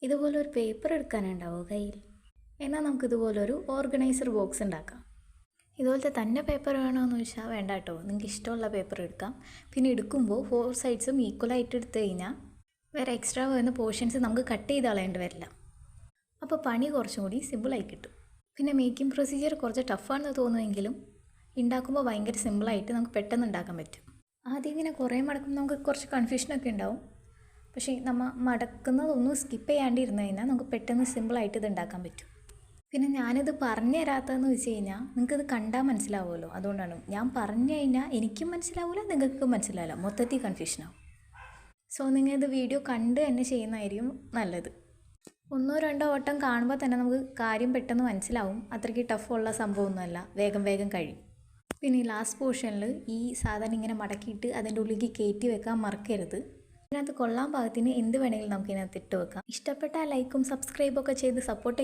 ഇതുപോലൊരു പേപ്പർ എടുക്കാനുണ്ടാവോ കയ്യിൽ? എന്നാൽ നമുക്ക് ഇതുപോലൊരു ഓർഗനൈസർ ബോക്സ് ഉണ്ടാക്കാം. ഇതുപോലത്തെ തന്നെ പേപ്പർ വേണമെന്ന് ചോദിച്ചാൽ വേണ്ട കേട്ടോ, നിങ്ങൾക്ക് ഇഷ്ടമുള്ള പേപ്പർ എടുക്കാം. പിന്നെ എടുക്കുമ്പോൾ 4 സൈഡ്സും ഈക്വലായിട്ട് എടുത്തു കഴിഞ്ഞാൽ വേറെ എക്സ്ട്രാ വരുന്ന പോർഷൻസ് നമുക്ക് കട്ട് ചെയ്ത് കളയേണ്ടി വരില്ല. അപ്പോൾ പണി കുറച്ചും കൂടി സിമ്പിളായി കിട്ടും. പിന്നെ മേക്കിംഗ് പ്രൊസീജിയർ കുറച്ച് ടഫാണെന്ന് തോന്നുമെങ്കിലും ഉണ്ടാക്കുമ്പോൾ ഭയങ്കര സിമ്പിളായിട്ട് നമുക്ക് പെട്ടെന്ന് ഉണ്ടാക്കാൻ പറ്റും. ആദ്യം ഇങ്ങനെ കുറേ മടക്കുമ്പോൾ നമുക്ക് കുറച്ച് കൺഫ്യൂഷനൊക്കെ ഉണ്ടാവും. പക്ഷേ നമ്മൾ മടക്കുന്നതൊന്നും സ്കിപ്പ് ചെയ്യാണ്ടിരുന്നു കഴിഞ്ഞാൽ നമുക്ക് പെട്ടെന്ന് സിമ്പിളായിട്ട് ഇത് ഉണ്ടാക്കാൻ പറ്റും. പിന്നെ ഞാനിത് പറഞ്ഞു തരാത്തതെന്ന് വെച്ച് കഴിഞ്ഞാൽ നിങ്ങൾക്കിത് കണ്ടാൽ മനസ്സിലാവുമല്ലോ, അതുകൊണ്ടാണ്. ഞാൻ പറഞ്ഞു കഴിഞ്ഞാൽ എനിക്കും മനസ്സിലാവില്ല, നിങ്ങൾക്കും മനസ്സിലാവില്ല, മൊത്തത്തിൽ കൺഫ്യൂഷനാവും. സോ നിങ്ങൾ ഇത് വീഡിയോ കണ്ട് തന്നെ ചെയ്യുന്നതായിരിക്കും നല്ലത്. 1-2 വട്ടം കാണുമ്പോൾ തന്നെ നമുക്ക് കാര്യം പെട്ടെന്ന് മനസ്സിലാവും. അത്രയ്ക്ക് ടഫുള്ള സംഭവമൊന്നുമല്ല, വേഗം വേഗം കഴിയും. പിന്നെ ഈ ലാസ്റ്റ് പോർഷനിൽ ഈ സാധനം ഇങ്ങനെ മടക്കിയിട്ട് അതിൻ്റെ ഉള്ളിലേക്ക് കയറ്റി വെക്കാൻ മറക്കരുത്. ഇതിനകത്ത് കൊള്ളാൻ പാകത്തിന് എന്ത് വേണമെങ്കിലും നമുക്ക് ഇതിനകത്ത് ഇട്ട് വെക്കാം. ഇഷ്ടപ്പെട്ടാൽ ലൈക്കും സബ്സ്ക്രൈബൊക്കെ ചെയ്ത് സപ്പോർട്ട്